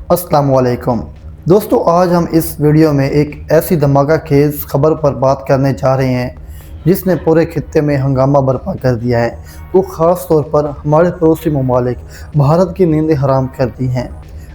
अस्सलाम वालेकुम दोस्तों, आज हम इस वीडियो में एक ऐसी धमाका खेज खबर पर बात करने जा रहे हैं जिसने पूरे खित्ते में हंगामा बर्पा कर दिया है। वो ख़ास तौर पर हमारे पड़ोसी ममालिक भारत की नींदें हराम कर दी हैं।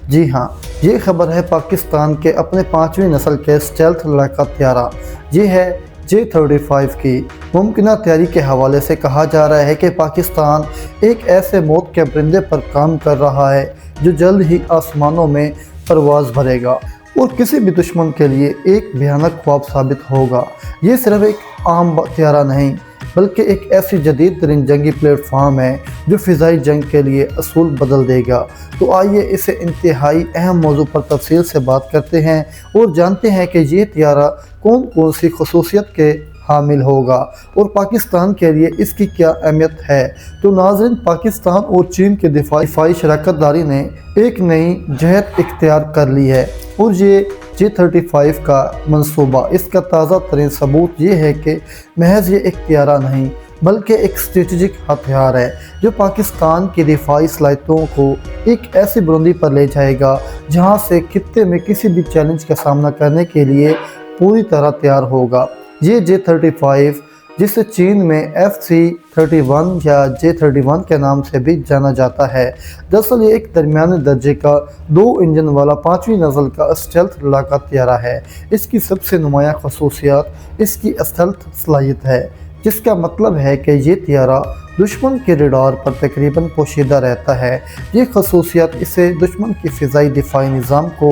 जी हाँ, ये खबर है पाकिस्तान के अपने 5वीं नस्ल के स्टेल्थ लड़ाका त्यारा, ये है J-35 की मुमकिना तैयारी के हवाले से कहा जा रहा है कि पाकिस्तान एक ऐसे मौत के परिंदे पर काम कर रहा है जो जल्द ही आसमानों में परवाज़ भरेगा और किसी भी दुश्मन के लिए एक भयानक ख्वाब साबित होगा। ये सिर्फ एक आम त्यारा नहीं बल्कि एक ऐसी जदीद तरीन जंगी प्लेटफार्म है जो फ़िज़ाई जंग के लिए असूल बदल देगा। तो आइए इसे इंतहाई अहम मौजू पर तफसील से बात करते हैं और जानते हैं कि ये त्यारा कौन कौन सी खसूसियत के हामिल होगा और पाकिस्तान के लिए इसकी क्या अहमियत है। तो नाज़रीन, पाकिस्तान और चीन के दिफाई शराकत दारी ने एक नई जहत इख्तियार कर ली है और ये J-35 का मंसूबा, इसका ताज़ा तरीन सबूत ये है कि महज ये एक त्यारा नहीं बल्कि एक स्ट्रेटजिक हथियार है जो पाकिस्तान की दिफाई सलाहियतों को एक ऐसी बुलंदी पर ले जाएगा जहाँ से खित्ते में किसी भी चैलेंज का सामना करने के लिए पूरी तरह तैयार होगा। ये J-35, जिसे चीन में FC-31 या J-31 के नाम से भी जाना जाता है, दरअसल ये एक दरमियाने दर्जे का 2 इंजन वाला 5वीं नस्ल का स्टेल्थ लड़ाका त्यारा है। इसकी सबसे नुमायां खसूसियत इसकी स्टेल्थ सलाहियत है, जिसका मतलब है कि ये त्यारा दुश्मन के रडार पर तकरीबन पोशीदा रहता है। ये खसूसियत इसे दुश्मन की फ़िज़ाई दिफाई निज़ाम को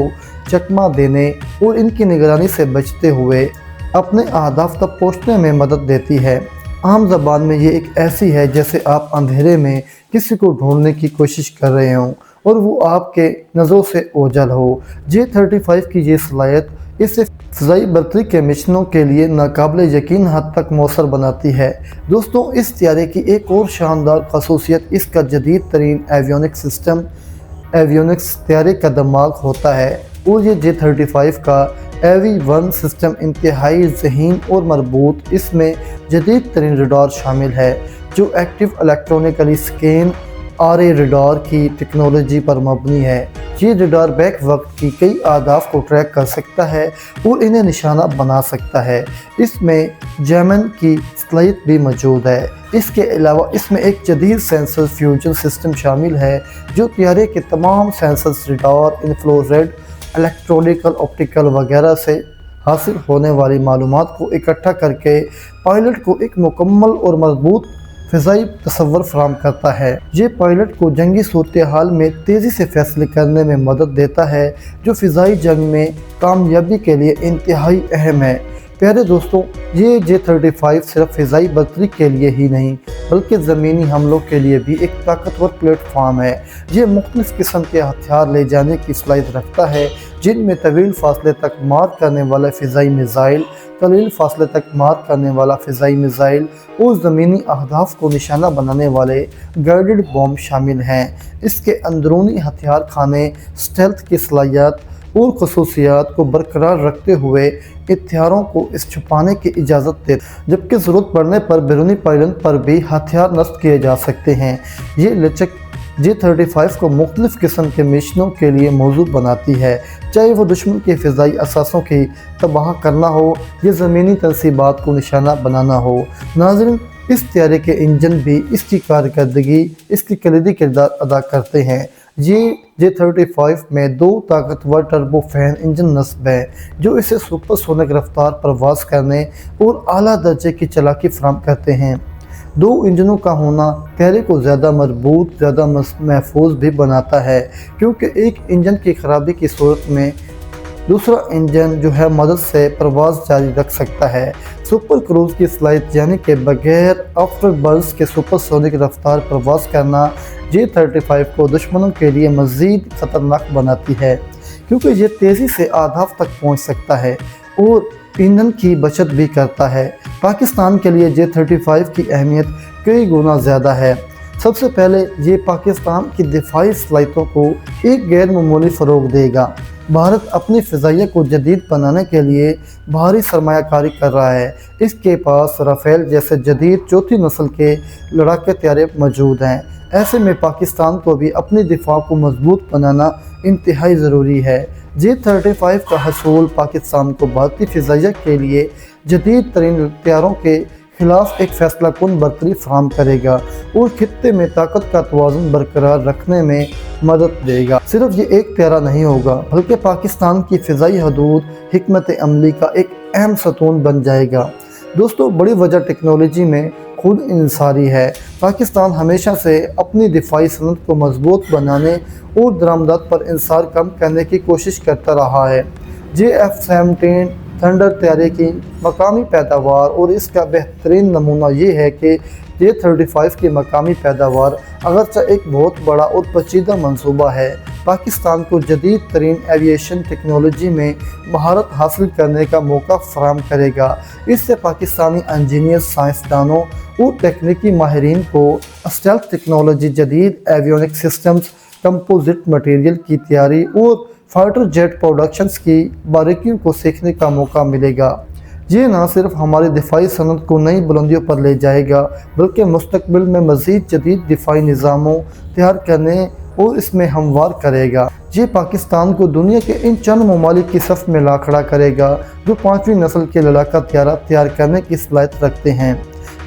चकमा देने और इनकी निगरानी से बचते हुए अपने अहदाफ तक पहुँचने में मदद देती है। आम ज़बान में ये एक ऐसी है जैसे आप अंधेरे में किसी को ढूंढने की कोशिश कर रहे हों और वो आपके नज़रों से ओझल हो। J-35 की ये सलाहियत इसे फ़िज़ाई बर्तरी के मिशनों के लिए नाकाबिल यकीन हद तक मौसर बनाती है। दोस्तों, इस त्यारे की एक और शानदार खसूसियत इसका जदीद तरीन एवियोनिक्स त्यारे का दिमाग होता है और ये J-35 का AV-1 सिस्टम इंतहाई ज़हीन और मरबूत। इसमें जदीद तरीन रडार शामिल है जो active electronically scan RA radar की टेक्नोलॉजी पर मबनी है। ये रडार बैक वक्त की कई अहदाफ को ट्रैक कर सकता है और इन्हें निशाना बना सकता है। इसमें जैमन की सलाहियत भी मौजूद है। इसके अलावा इसमें एक जदीद सेंसर फ्यूजन सिस्टम शामिल है जो त्यारे के तमाम sensors, radar, infrared, electronical, optical वगैरह से हासिल होने वाली मालूमात को इकट्ठा करके पायलट को एक मुकम्मल और मजबूत फ़िज़ाई तसव्वुर फराहम करता है। ये पायलट को जंगी सूरत हाल में तेज़ी से फैसले करने में मदद देता है जो फ़िज़ाई जंग में कामयाबी के लिए इंतहाई अहम है। प्यारे दोस्तों, ये J-35 सिर्फ फ़िज़ाई बर्तरी के लिए ही नहीं बल्कि ज़मीनी हमलों के लिए भी एक ताकतवर प्लेटफार्म है। ये मुख्तलिफ़ किस्म के हथियार ले जाने की सलाहियत रखता है जिनमें तवील फासले तक मार करने वाला फ़िज़ाई मिज़ाइल, कलील फासले तक मार करने वाला फ़िज़ाई मिज़ाइल और ज़मीनी अहदाफ को निशाना बनाने वाले गाइडेड बॉम्ब शामिल हैं। इसके अंदरूनी हथियार खाने स्टेल्थ की सलाहियत और खसूसियात को बरकरार रखते हुए हथियारों को इस छुपाने की इजाज़त देते, जबकि ज़रूरत पड़ने पर बैरूनी पायलट पर भी हथियार नस्ब किए जा सकते हैं। ये लचक J-35 को मुख्तलिफ़ किस्म के मिशनों के लिए मौजू बनाती है, चाहे वो दुश्मन के फ़िज़ाई असासों की तबाह करना हो या ज़मीनी तनसीबात को निशाना बनाना हो। नाज़रीन, इस त्यारे के इंजन भी इसकी कारकर्दगी इसकी कलीदी किरदार अदा करते हैं। ये J-35 में 2 ताकतवर टर्बो फैन इंजन नस्ब हैं जो इसे सुपरसोनिक रफ्तार परवाज़ करने और आला दर्जे की चालाकी फराहम करते हैं। 2 इंजनों का होना त्यारे को ज़्यादा मजबूत, ज़्यादा महफूज भी बनाता है क्योंकि एक इंजन की ख़राबी की सूरत में दूसरा इंजन जो है मदद से परवाज़ जारी रख सकता है। सुपर क्रूज़ की सलाहियत यानी कि बगैर आफ्टर बर्स्ट के सुपरसोनिक रफ्तार परवाज़ करना J-35 को दुश्मनों के लिए मज़ीद ख़तरनाक बनाती है क्योंकि ये तेज़ी से अहदाफ तक पहुँच सकता है और ईंधन की बचत भी करता है। पाकिस्तान के लिए J-35 की अहमियत कई गुना ज़्यादा है। सबसे पहले ये पाकिस्तान की दिफाई सलाहियतों को एक गैर मामूली फ़रोग़ देगा। भारत अपनी फ़िज़ाइया को जदीद बनाने के लिए भारी सरमाया कारी कर रहा है। इसके पास राफ़ेल जैसे जदीद चौथी नस्ल के लड़ाके तैयारे मौजूद हैं। ऐसे में पाकिस्तान को भी अपनी दिफा को मजबूत बनाना इंतहाई ज़रूरी है। J-35 का हसूल पाकिस्तान को भारतीय फ़िज़ाइया के लिए जदीद तरीन हथियारों के खिलाफ एक फैसला कुन बरतरी फराहम करेगा और खित्ते में ताकत का तवाज़ुन बरकरार रखने में मदद देगा। सिर्फ ये एक त्यारा नहीं होगा बल्कि पाकिस्तान की फ़िज़ाई हदूद हिकमत अमली का एक अहम सतून बन जाएगा। दोस्तों, बड़ी वजह टेक्नोलॉजी में खुद इंसारी है। पाकिस्तान हमेशा से अपनी दिफाई सनत को मजबूत बनाने और दरामदात पर इंसार कम करने की कोशिश करता रहा है। JF-17 थंडर तैयारे की मकामी पैदावार और इसका बेहतरीन नमूना ये है कि J-35 की मकामी पैदावार अगरचे एक बहुत बड़ा और पेचीदा मंसूबा है, पाकिस्तान को जदीद तरीन एविएशन टेक्नोलॉजी में महारत हासिल करने का मौका फराहम करेगा। इससे पाकिस्तानी इंजीनियर, साइंसदानों और तकनीकी माहिरीन को स्टेल्थ टेक्नोलॉजी, जदीद एवियोनिक सिस्टम्स, कंपोजिट मटेरियल की तैयारी और फाइटर जेट प्रोडक्शंस की बारीकियों को सीखने का मौका मिलेगा। ये न सिर्फ हमारी दिफाई सनत को नई बुलंदियों पर ले जाएगा बल्कि मुस्तकबिल में मज़ीद जदीद दिफाई निज़ामों तैयार करने और इसमें हमवार करेगा। ये पाकिस्तान को दुनिया के इन चंद ममालिक की सफ़ में ला खड़ा करेगा जो 5वीं नस्ल के लड़ाका तैयारा तैयार करने की सलाहियत रखते हैं।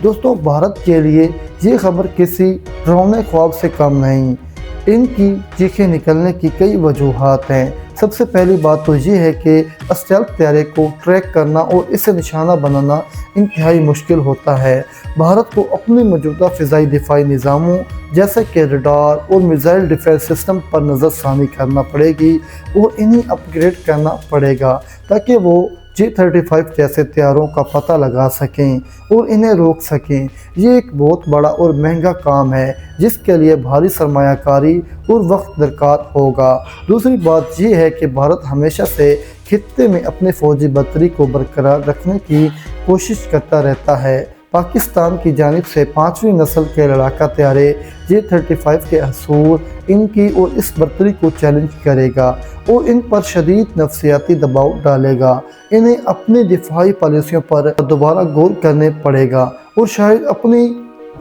दोस्तों, भारत के लिए ये खबर किसी डरावने ख्वाब से कम नहीं। इनकी चीखें निकलने की कई वजूहात हैं। सबसे पहली बात तो ये है कि स्टेल्थ तैयारे को ट्रैक करना और इसे निशाना बनाना इंतहाई मुश्किल होता है। भारत को अपने मौजूदा फ़िज़ाई दिफाई निज़ामों जैसे कि रडार और मिसाइल डिफेंस सिस्टम पर नज़रसानी करना पड़ेगी और इन्हें अपग्रेड करना पड़ेगा ताकि वो J-35 जैसे तैयारों का पता लगा सकें और इन्हें रोक सकें। ये एक बहुत बड़ा और महंगा काम है जिसके लिए भारी सरमायाकारी और वक्त दरकार होगा। दूसरी बात यह है कि भारत हमेशा से खित्ते में अपने फ़ौजी बर्तरी को बरकरार रखने की कोशिश करता रहता है। पाकिस्तान की जानिब से 5वीं नस्ल के लड़ाका तैयारे J-35 के हसूल इनकी और इस बर्तरी को चैलेंज करेगा और इन पर शदीद नफसियाती दबाव डालेगा। इन्हें अपनी दिफाई पॉलिसियों पर दोबारा गौर करने पड़ेगा और शायद अपनी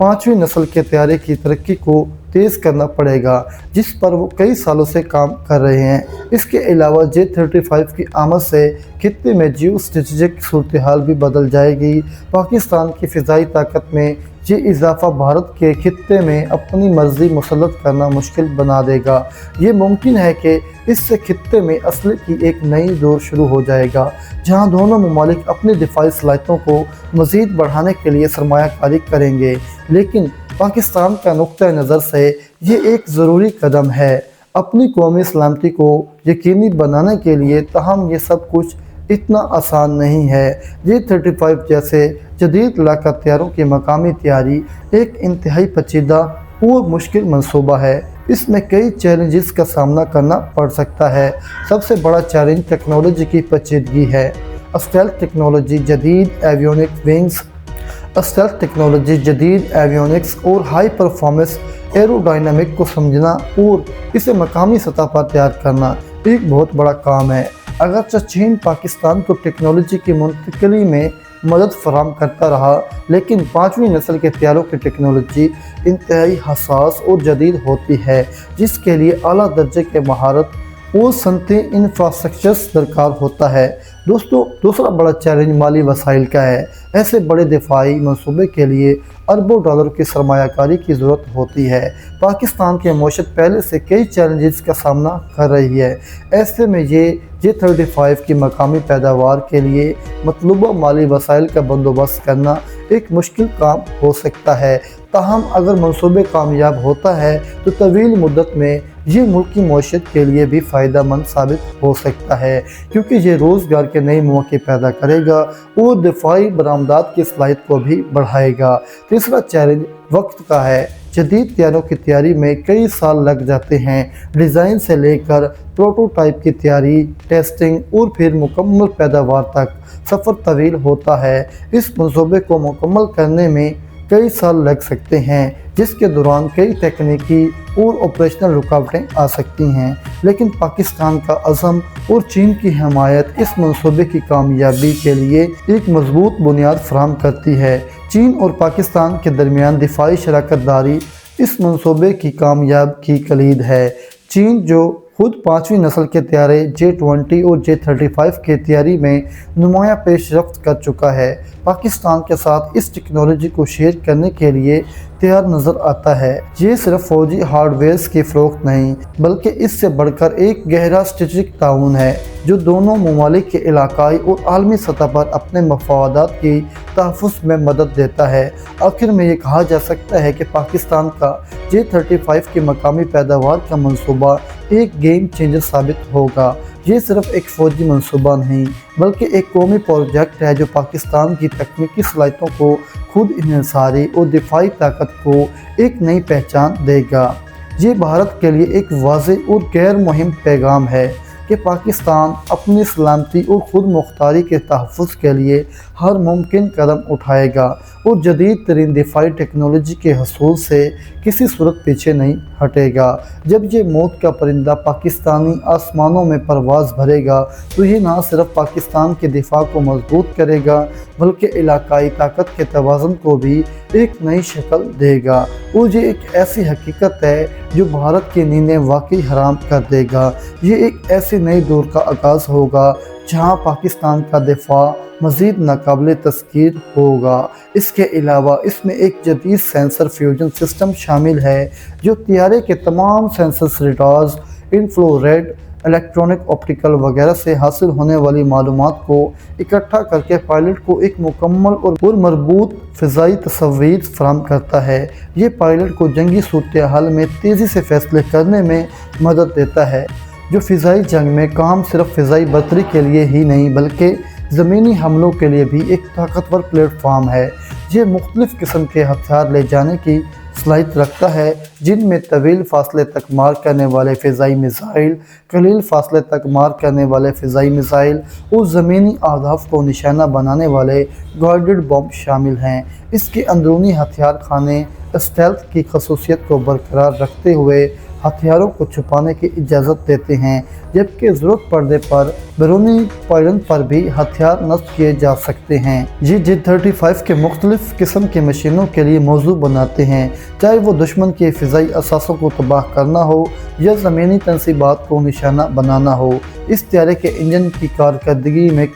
5वीं नस्ल के तैयारे की तरक्की को तेज़ करना पड़ेगा जिस पर वो कई सालों से काम कर रहे हैं। इसके अलावा J-35 की आमद से खित्ते में जियो स्ट्रेटजिक सूरत हाल भी बदल जाएगी। पाकिस्तान की फ़िज़ाई ताकत में ये इजाफ़ा भारत के खित्ते में अपनी मर्ज़ी मुसल्लत करना मुश्किल बना देगा। ये मुमकिन है कि इससे खित्ते में असले की एक नई दौर शुरू हो जाएगा जहाँ दोनों ममालिक अपनी दिफाई सलाहियतों को मज़ीद बढ़ाने के लिए सरमायाकारी करेंगे। लेकिन पाकिस्तान का नुक्ता नज़र से ये एक ज़रूरी कदम है अपनी कौमी सलामती को यकीनी बनाने के लिए। ताहम ये सब कुछ इतना आसान नहीं है। J-35 जैसे जदीद लड़ाका तैयारों की मकामी तैयारी एक इंतहाई पेचीदा और मुश्किल मंसूबा है। इसमें कई चैलेंजेस का सामना करना पड़ सकता है। सबसे बड़ा चैलेंज टेक्नोलॉजी की पेचीदगी है। स्टेल्थ टेक्नोलॉजी, जदीद एवियोनिक विंग्स, स्टेल्थ टेक्नोलॉजी, जदीद एवियोनिक्स और हाई परफॉर्मेंस एरोडायनामिक को समझना और इसे मकामी सतह पर तैयार करना एक बहुत बड़ा काम है। अगरचे चीन पाकिस्तान को टेक्नोलॉजी की मुंतकिली में मदद फराहम करता रहा, लेकिन 5वीं नस्ल के तैयारों की टेक्नोलॉजी इंतहाई हसास और जदीद होती है जिसके लिए आला दर्जे के महारत और सनती इंफ्रास्ट्रक्चर्स दरकार होता है। दोस्तों, दूसरा बड़ा चैलेंज माली वसाइल का है। ऐसे बड़े दिफाई मंसूबे के लिए अरबों डॉलर की सरमायाकारी की ज़रूरत होती है। पाकिस्तान की मईशत पहले से कई चैलेंजेस का सामना कर रही है। ऐसे में ये J-35 की मकामी पैदावार के लिए मतलूबा माली वसाइल का बंदोबस्त करना एक मुश्किल काम हो सकता है। ताहम अगर मंसूबे कामयाब होता है तो तवील मुद्दत में ये मुल्क की मईशत के लिए भी फ़ायदा मंद साबित हो सकता है क्योंकि ये रोज़गार के नए मौके पैदा करेगा और दिफाई बरामदात की सलाहियत को भी बढ़ाएगा। तीसरा चैलेंज वक्त का है। जदीद तैयारों की तैयारी में कई साल लग जाते हैं। डिज़ाइन से लेकर प्रोटोटाइप की तैयारी, टेस्टिंग और फिर मुकम्मल पैदावार तक सफ़र तवील होता है। इस मंसूबे को मुकम्मल करने में कई साल लग सकते हैं, जिसके दौरान कई तकनीकी और ऑपरेशनल रुकावटें आ सकती हैं। लेकिन पाकिस्तान का अज़म और चीन की हमायत इस मंसूबे की कामयाबी के लिए एक मजबूत बुनियाद फराहम करती है। चीन और पाकिस्तान के दरमियान दिफाई शराकत दारी इस मंसूबे की कामयाब की कलीद है। चीन, जो खुद 5वीं नस्ल के तैयारे J-20 और J-35 की तैयारी में नुमायां पेशरफ्त कर चुका है, पाकिस्तान के साथ इस टेक्नोलॉजी को शेयर करने के लिए तैयार नज़र आता है। ये सिर्फ फौजी हार्डवेयर की फ़रोख्त नहीं, बल्कि इससे बढ़कर एक गहरा स्ट्रेटेजिक ताउन है जो दोनों ममालिक के इलाकाई और आलमी सतह पर अपने मफादात की तहफ़्फ़ुज़ में मदद देता है। आखिर में ये कहा जा सकता है कि पाकिस्तान का J-35 की मकामी पैदावार का मंसूबा एक गेम चेंजर साबित होगा। ये सिर्फ एक फ़ौजी मंसूबा नहीं, बल्कि एक कौमी प्रोजेक्ट है जो पाकिस्तान की तकनीकी सलाहियतों को खुद इन्हिसारी और दिफाई ताकत को एक नई पहचान देगा। ये भारत के लिए एक वाज़ेह और गैर मुहिम पैगाम है कि पाकिस्तान अपनी सलामती और खुद मुख्तारी के तहफ़्फ़ुज़ के लिए हर मुमकिन कदम उठाएगा और जदीद तरीन दिफाई टेक्नोलॉजी के हसूल से किसी सूरत पीछे नहीं हटेगा। जब ये मौत का परिंदा पाकिस्तानी आसमानों में परवाज़ भरेगा तो ये ना सिर्फ पाकिस्तान के दिफा को मजबूत करेगा, बल्कि इलाकाई ताकत के तवाज़ुन को भी एक नई शक्ल देगा। और ये एक ऐसी हकीकत है जो भारत की नींदें वाकई हराम कर देगा। ये एक ऐसे नए दौर का आगाज़ होगा जहां पाकिस्तान का दिफा मज़ीद नाकाबिले तस्कीर होगा। इसके अलावा इसमें एक जदीद सेंसर फ्यूजन सिस्टम शामिल है जो तैयारे के तमाम sensors, radars, infrared, electronic, optical वगैरह से हासिल होने वाली मालूमात को इकट्ठा करके पायलट को एक मुकम्मल और मरबूत फ़िज़ाई तस्वीर फराहम करता है। ये पायलट को जंगी सूरत हाल में तेज़ी से फ़ैसले करने में मदद देता है, जो फ़िज़ाई जंग में काम सिर्फ फ़िज़ाई बर्तरी के लिए ही नहीं बल्कि ज़मीनी हमलों के लिए भी एक ताकतवर प्लेटफार्म है। ये मुख्तलिफ़ किस्म के हथियार ले जाने की सलाहियत रखता है, जिनमें तवील फासले तक मार करने वाले फ़िज़ाई मिसाइल, कलील फासले तक मार करने वाले फ़िज़ाई मिसाइल और ज़मीनी अहदाफ को निशाना बनाने वाले गाइडेड बम शामिल हैं। इसके अंदरूनी हथियार खाने स्टेल्थ की खसूसियत को बरकरार रखते हुए हथियारों को छुपाने की इजाज़त देते हैं, जबकि ज़रूरत पड़ने पर बैरूनी पायलट पर भी हथियार नस्ब किए जा सकते हैं। ये J-35 के मुख्तलिफ़ किस्म के मशीनों के लिए मौजू बनाते हैं, चाहे वो दुश्मन के फ़िज़ाई असासों को तबाह करना हो या ज़मीनी तनसीबात को निशाना बनाना हो। इस तैयारे के इंजन की कारकर्दगी में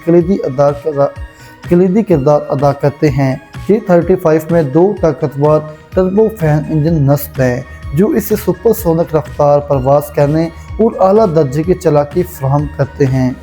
कलीदी किरदार अदा करते हैं। J-35 में 2 ताकतवर टर्बोफैन इंजन नस्ब हैं जो इसे सुपरसोनिक रफ्तार, परवाज़ करने और आला दर्जे की चालाकी फराहम करते हैं।